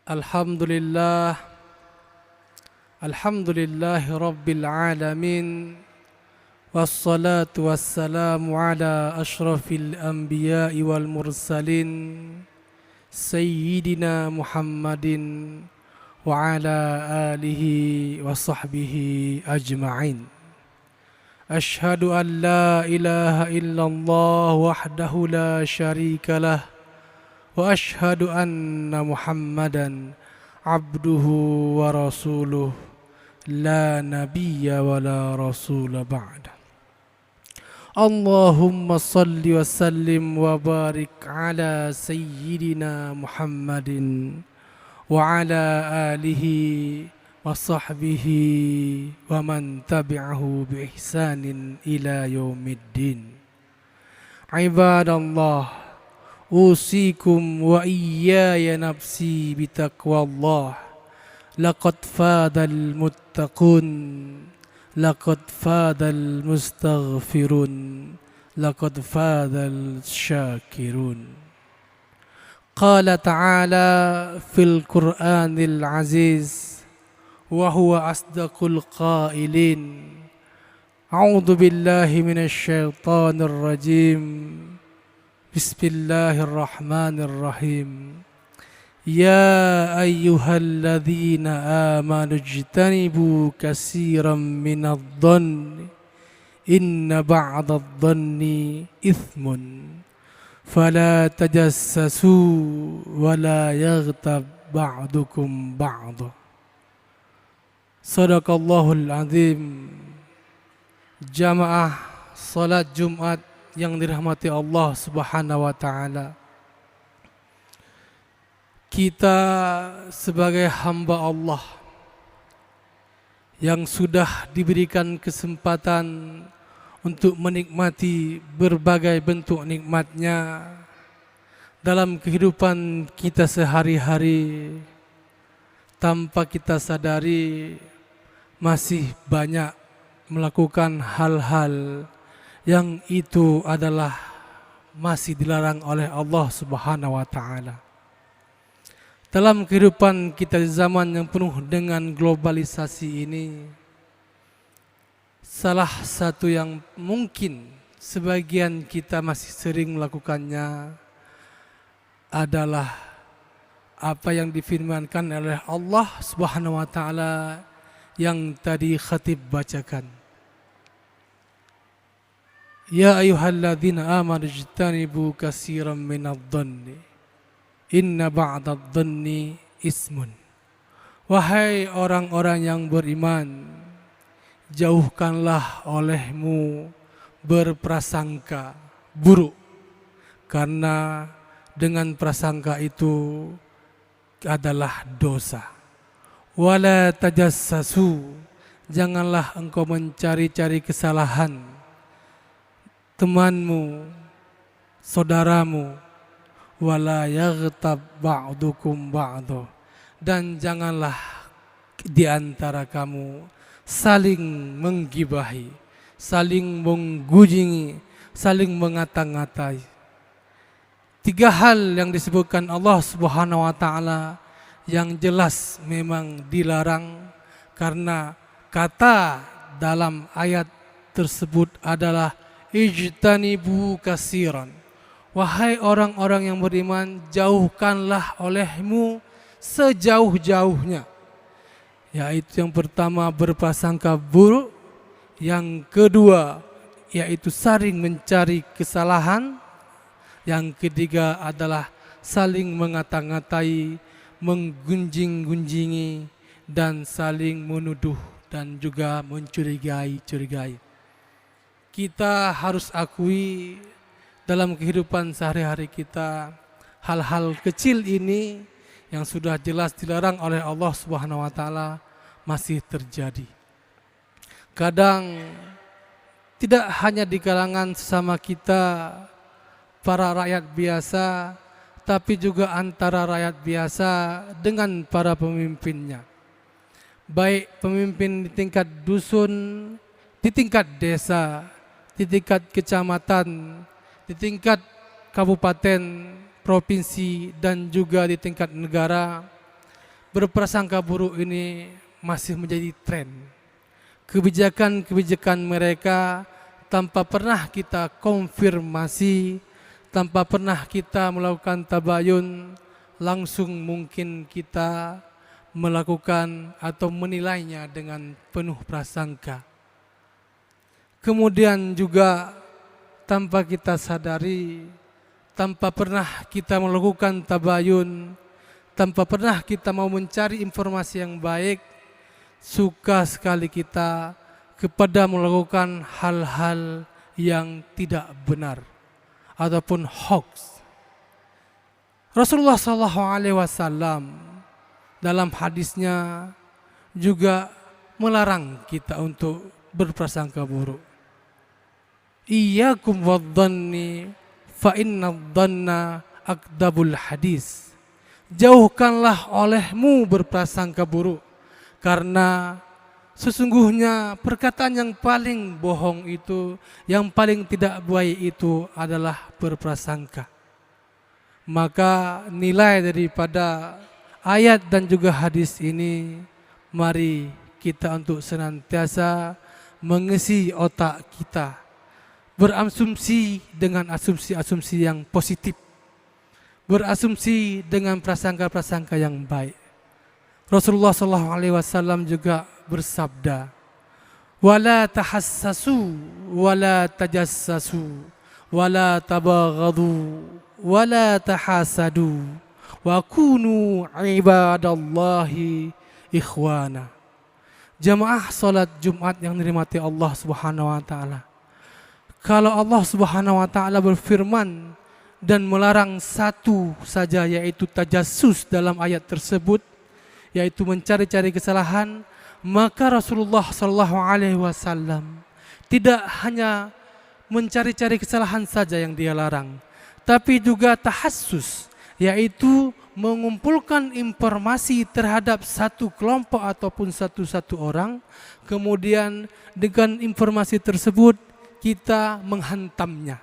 Alhamdulillah, Alhamdulillahi Rabbil Alamin. Wassalatu wassalamu ala ashrafil anbiya'i wal mursalin Sayyidina Muhammadin wa ala alihi wa sahbihi ajma'in. Ashhadu an la ilaha illallah wahdahu la sharika lah wa ashhadu anna Muhammadan abduhu wa rasuluh la nabiyya wa la rasula ba'da. Allahumma salli wa sallim wa barik ala sayyidina Muhammadin wa ala alihi wa sahbihi wa man tabi'ahu bi ihsanin ila yaumiddin. Ibadallah, usikum wa iyaya nafsi bitaqwallah. Laqad fadal muttaqun, laqad fadal mustaghfirun, laqad fadal syakirun. Qala ta'ala fil Qur'anil aziz wa huwa asdaqul qailin. A'udzu billahi minasy syaithanir rajim. Bismillahirrahmanirrahim. Ya ayyuhalladzina amanu ijtanibu katsiran minadh-dhanni inna ba'dadh-dhanni ithmun fala tajassasu wa la yaghtab ba'dukum ba'dha. Shadaqallahul azim. Jamaah salat Jumat yang dirahmati Allah Subhanahu wa taala. Kita sebagai hamba Allah yang sudah diberikan kesempatan untuk menikmati berbagai bentuk nikmatnya dalam kehidupan kita sehari-hari, tanpa kita sadari masih banyak melakukan hal-hal yang itu adalah masih dilarang oleh Allah Subhanahu wa taala. Dalam kehidupan kita di zaman yang penuh dengan globalisasi ini, salah satu yang mungkin sebagian kita masih sering melakukannya adalah apa yang difirmankan oleh Allah Subhanahu wa taala yang tadi khatib bacakan. Ya ayyuhalladzina amanu ijtanibu katsiran minadh-dhanni inna ba'dadh-dhanni ismun. Wahai orang-orang yang beriman, jauhkanlah olehmu berprasangka buruk, karena dengan prasangka itu adalah dosa. Wala tajassasu, janganlah engkau mencari-cari kesalahan temanmu, saudaramu. Wala yaghtab ba'dukum ba'dha, dan janganlah di antara kamu saling menggibahi, saling menggunjingi, saling mengata-ngatai. Tiga hal yang disebutkan Allah Subhanahu wa taala yang jelas memang dilarang, karena kata dalam ayat tersebut adalah ijtanibu katsiran. Wahai orang-orang yang beriman, jauhkanlah olehmu sejauh-jauhnya. Yaitu yang pertama berprasangka buruk, yang kedua yaitu saling mencari kesalahan, yang ketiga adalah saling mengata-ngatai, menggunjing-gunjingi, dan saling menuduh dan juga mencurigai-curigai. Kita harus akui dalam kehidupan sehari-hari kita, hal-hal kecil ini yang sudah jelas dilarang oleh Allah Subhanahu wa taala masih terjadi. Kadang tidak hanya di kalangan sesama kita, para rakyat biasa, tapi juga antara rakyat biasa dengan para pemimpinnya. Baik pemimpin di tingkat dusun, di tingkat desa, di tingkat kecamatan, di tingkat kabupaten, provinsi, dan juga di tingkat negara, berprasangka buruk ini masih menjadi tren. Kebijakan-kebijakan mereka tanpa pernah kita konfirmasi, tanpa pernah kita melakukan tabayun, langsung mungkin kita melakukan atau menilainya dengan penuh prasangka. Kemudian juga tanpa kita sadari, tanpa pernah kita melakukan tabayun, tanpa pernah kita mau mencari informasi yang baik, suka sekali kita kepada melakukan hal-hal yang tidak benar ataupun hoax. Rasulullah SAW dalam hadisnya juga melarang kita untuk berprasangka buruk. Iyyakum wadh-dhanni fa inna dhanna akdabul hadis. Jauhkanlah olehmu berprasangka buruk, karena sesungguhnya perkataan yang paling bohong itu, yang paling tidak baik itu adalah berprasangka. Maka nilai daripada ayat dan juga hadis ini, mari kita untuk senantiasa mengisi otak kita, berasumsi dengan asumsi-asumsi yang positif, berasumsi dengan prasangka-prasangka yang baik. Rasulullah SAW juga bersabda, "Wala tahassasu, wala tajassasu, wala tabaghadu, wala tahasadu, wa kunu ibadallahi ikhwana." Jamaah salat Jumat yang dirahmati Allah Subhanahu wa taala. Kalau Allah Subhanahu wa taala berfirman dan melarang satu saja, yaitu tajassus dalam ayat tersebut, yaitu mencari-cari kesalahan, maka Rasulullah SAW tidak hanya mencari-cari kesalahan saja yang dia larang, tapi juga tahassus, yaitu mengumpulkan informasi terhadap satu kelompok ataupun satu orang, kemudian dengan informasi tersebut kita menghantamnya.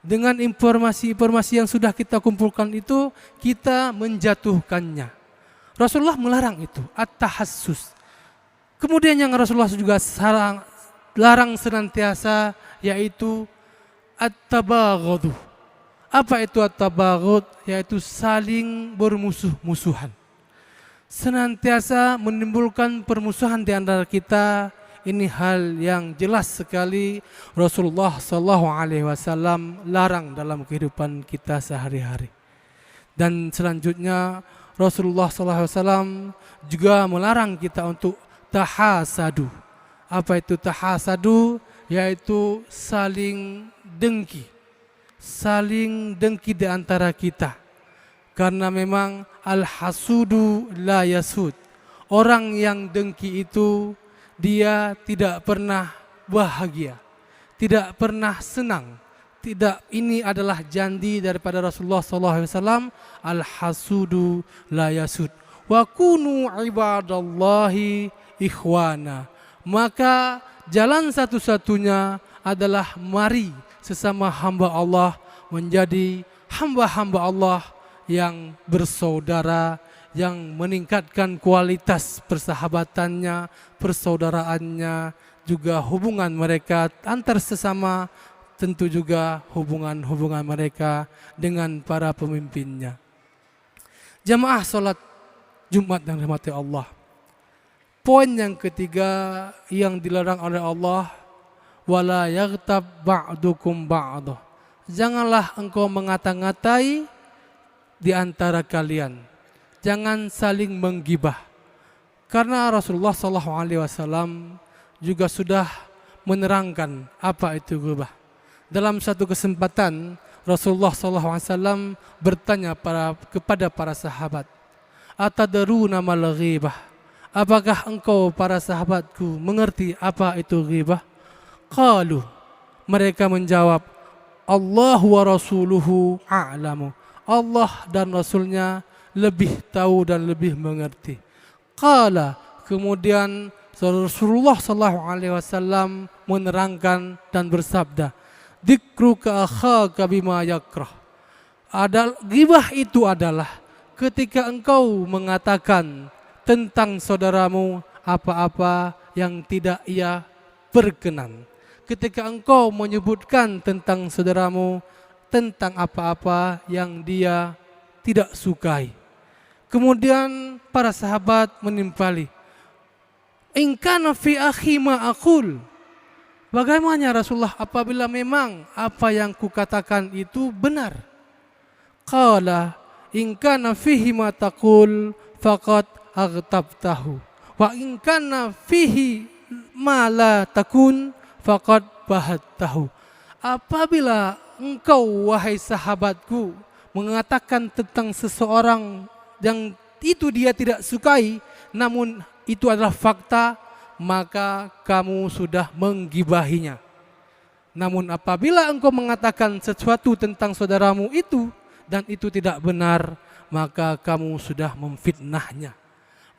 Dengan informasi-informasi yang sudah kita kumpulkan itu, kita menjatuhkannya. Rasulullah melarang itu, at-tahassus. Kemudian yang Rasulullah juga larang senantiasa, yaitu at-tabaghud. Apa itu at-tabaghud? Yaitu saling bermusuh-musuhan. Senantiasa menimbulkan permusuhan di antara kita. Ini hal yang jelas sekali Rasulullah SAW larang dalam kehidupan kita sehari-hari. Dan selanjutnya Rasulullah SAW juga melarang kita untuk tahasadu. Apa itu tahasadu? Yaitu saling dengki. Saling dengki di antara kita. Karena memang al-hasudu la yasud. Orang yang dengki itu dia tidak pernah bahagia, tidak pernah senang. Tidak, ini adalah janji daripada Rasulullah SAW. Al-hasudu la yasud. Wa kunu ibadallahi ikhwana. Maka jalan satu-satunya adalah mari sesama hamba Allah menjadi hamba-hamba Allah yang bersaudara, yang meningkatkan kualitas persahabatannya, persaudaraannya, juga hubungan mereka antar sesama, tentu juga hubungan-hubungan mereka dengan para pemimpinnya. Jamaah salat Jumat yang dirahmati Allah. Poin yang ketiga yang dilarang oleh Allah, wala yaghtab ba'dukum ba'dah. Janganlah engkau mengata-ngatai di antara kalian. Jangan saling menggibah. Karena Rasulullah SAW juga sudah menerangkan apa itu ghibah. Dalam satu kesempatan Rasulullah SAW bertanya kepada para sahabat, "Atadruna mal ghibah?" Apakah engkau para sahabatku mengerti apa itu ghibah? Qalu, mereka menjawab, "Allahu wa rasuluhu a'lamu." Allah dan Rasulnya lebih tahu dan lebih mengerti. Qala, kemudian Rasulullah SAW menerangkan dan bersabda, "Dzikruka akhaka bima yakrah." Ghibah itu adalah ketika engkau mengatakan tentang saudaramu apa-apa yang tidak ia berkenan, ketika engkau menyebutkan tentang saudaramu tentang apa-apa yang dia tidak sukai. Kemudian para sahabat menimpali, in kana fi akhi ma aqul. Bagaimana Rasulullah apabila memang apa yang kukatakan itu benar? Qala in kana fihi ma taqul faqad aghtabtahu wa in kana fihi ma la takun faqad bahattahu. Apabila engkau wahai sahabatku mengatakan tentang seseorang yang itu dia tidak sukai, namun itu adalah fakta, maka kamu sudah menggibahinya. Namun apabila engkau mengatakan sesuatu tentang saudaramu itu dan itu tidak benar, maka kamu sudah memfitnahnya.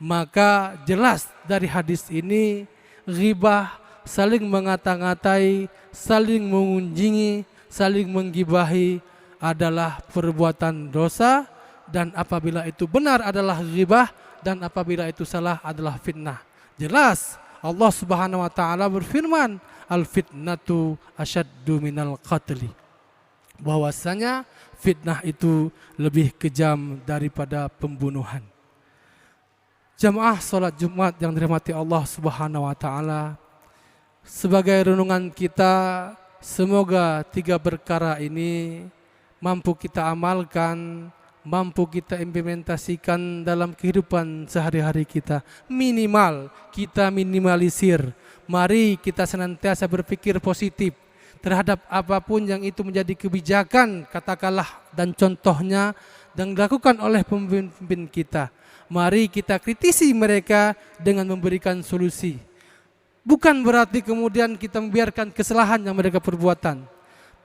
Maka jelas dari hadis ini, ghibah, saling mengata-ngatai, saling mengunjingi, saling menggibahi adalah perbuatan dosa, dan apabila itu benar adalah ghibah, dan apabila itu salah adalah fitnah. Jelas Allah Subhanahu wa taala berfirman, al-fitnatu asyaddu minal qatli. Bahwasanya fitnah itu lebih kejam daripada pembunuhan. Jamaah salat Jumat yang dirahmati Allah Subhanahu wa taala, sebagai renungan kita, semoga 3 perkara ini mampu kita amalkan, mampu kita implementasikan dalam kehidupan sehari-hari kita. Minimal kita minimalisir. Mari kita senantiasa berpikir positif terhadap apapun yang itu menjadi kebijakan, katakanlah, dan contohnya yang dilakukan oleh pemimpin kita. Mari kita kritisi mereka dengan memberikan solusi. Bukan berarti kemudian kita membiarkan kesalahan yang mereka perbuatan.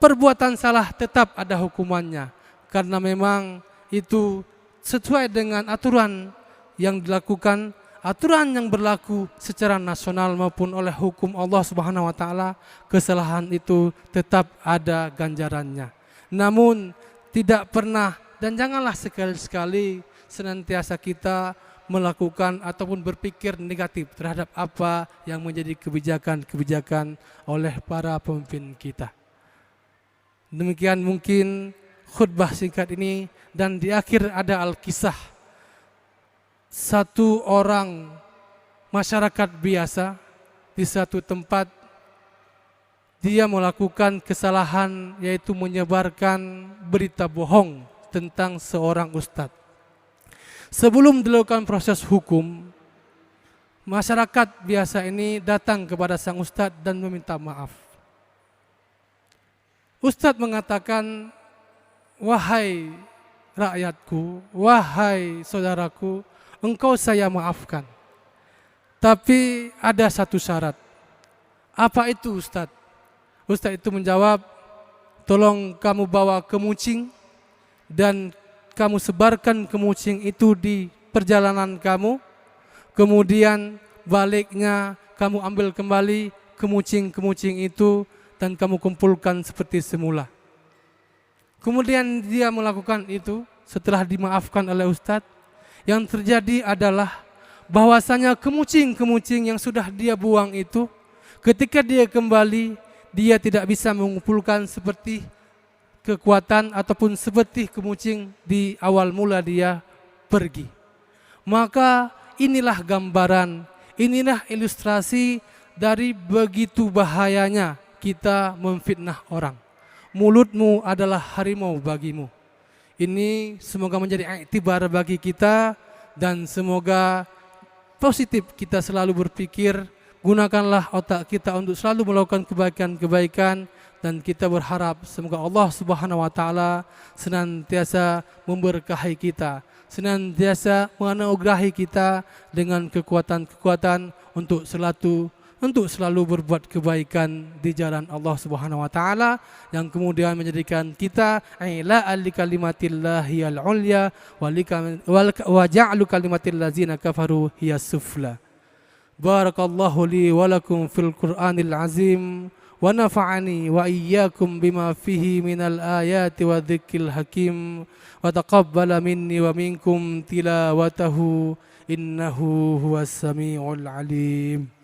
Perbuatan salah tetap ada hukumannya, karena memang itu sesuai dengan aturan yang dilakukan, aturan yang berlaku secara nasional maupun oleh hukum Allah Subhanahu wa taala. Kesalahan itu tetap ada ganjarannya. Namun tidak pernah dan janganlah sekali-sekali senantiasa kita melakukan ataupun berpikir negatif terhadap apa yang menjadi kebijakan-kebijakan oleh para pemimpin kita. Demikian mungkin khutbah singkat ini, dan di akhir ada al-kisah. Satu orang masyarakat biasa di satu tempat, dia melakukan kesalahan, yaitu menyebarkan berita bohong tentang seorang ustadz. Sebelum dilakukan proses hukum, masyarakat biasa ini datang kepada sang ustadz dan meminta maaf. Ustadz mengatakan, wahai rakyatku, wahai saudaraku, engkau saya maafkan. Tapi ada satu syarat. Apa itu Ustadz? Ustadz itu menjawab, tolong kamu bawa kemucing dan kamu sebarkan kemucing itu di perjalanan kamu. Kemudian baliknya kamu ambil kembali kemucing-kemucing itu dan kamu kumpulkan seperti semula. Kemudian dia melakukan itu setelah dimaafkan oleh Ustadz. Yang terjadi adalah bahwasanya kemucing-kemucing yang sudah dia buang itu, ketika dia kembali, dia tidak bisa mengumpulkan seperti kekuatan ataupun seperti kemucing di awal mula dia pergi. Maka inilah gambaran, inilah ilustrasi dari begitu bahayanya kita memfitnah orang. Mulutmu adalah harimau bagimu. Ini semoga menjadi iktibar bagi kita, dan semoga positif kita selalu berpikir. Gunakanlah otak kita untuk selalu melakukan kebaikan-kebaikan, dan kita berharap semoga Allah Subhanahu wa taala senantiasa memberkahi kita, senantiasa menganugerahi kita dengan kekuatan-kekuatan untuk selalu berbuat kebaikan di jalan Allah Subhanahu wa taala, yang kemudian menjadikan kita ila kalimatillahi al-ulya wa ja'alu kalimatil ladzina kafaru hiyas sufla. Barakallahu li wa lakum fil Qur'anil azim ونفعني وإياكم بما فيه من الآيات والذكر الحكيم وتقبل مني ومنكم تلاوته إنه هو السميع العليم.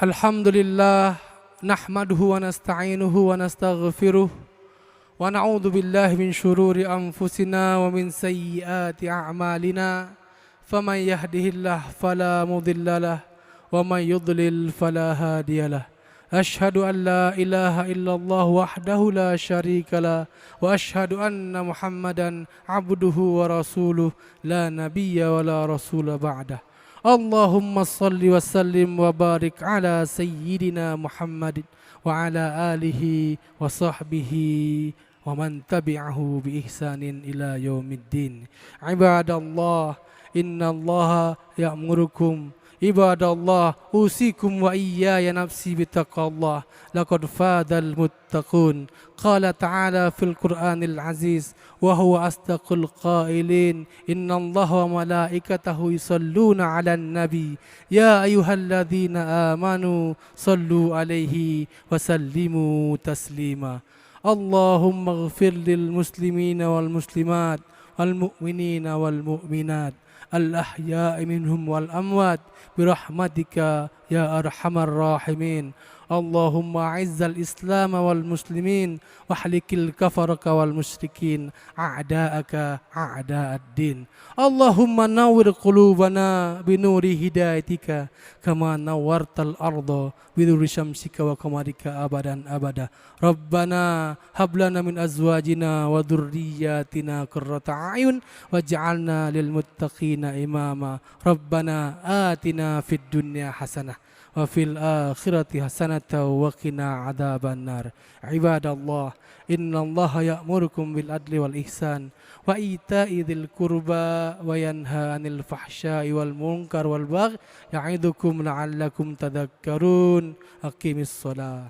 Alhamdulillah nahmaduhu wa nasta'inuhu wa nastaghfiruh wa na'udzu billahi min syururi anfusina wa min sayyiati a'malina faman yahdihillahu fala mudhillalah wa man yudlil fala hadiyalah. Ashhadu an la ilaha illallah wahdahu la syarikalah wa ashhadu anna Muhammadan abduhu wa rasuluh la nabiyya wa la rasula ba'dah. Allahumma salli wa sallim wa barik ala sayyidina Muhammad wa ala alihi wa sahbihi wa man tabi'ahu bi ihsanin ila yaumiddin. Ibadallah, innallaha ya'murukum ibadallah usikum wa iyaya nafsi bitaqallah laqad fadal muttaqun. Qala ta'ala fil Qur'anil aziz wa huwa asdaqul qailin innallaha wa malaikatahu yusalluna 'alan nabi ya ayyuhalladzina amanu sallu 'alaihi wa sallimu taslima. Allahumma ighfir lil muslimina wal muslimat wal mu'minina wal mu'minat al-ahya'i minhum wal amwat birahmatika ya arhamar rahimin. Allahumma a'izzal islam wal muslimin wahlikil kafaraka wal musyrikin a'da'aka a'da'ad din. Allahumma nawwir qulubana binuri hidayatika kama nawwartal arda binuri syamsika wa qamarika abadan abada. Rabbana hab lana min azwajina wa dhurriyyatina qurrata a'yun waj'alna lil muttaqina imama. Rabbana atina fid dunya hasanah wa fil akhirati hasanatan wa qina adzaban nar. Ibadallah, innallaha ya'murukum bil adli wal ihsan wa ita'i dzil qurba wa yanha 'anil fahsya'i wal munkar wal baghi ya'idukum la'allakum tadhakkarun. Aqimis shalah.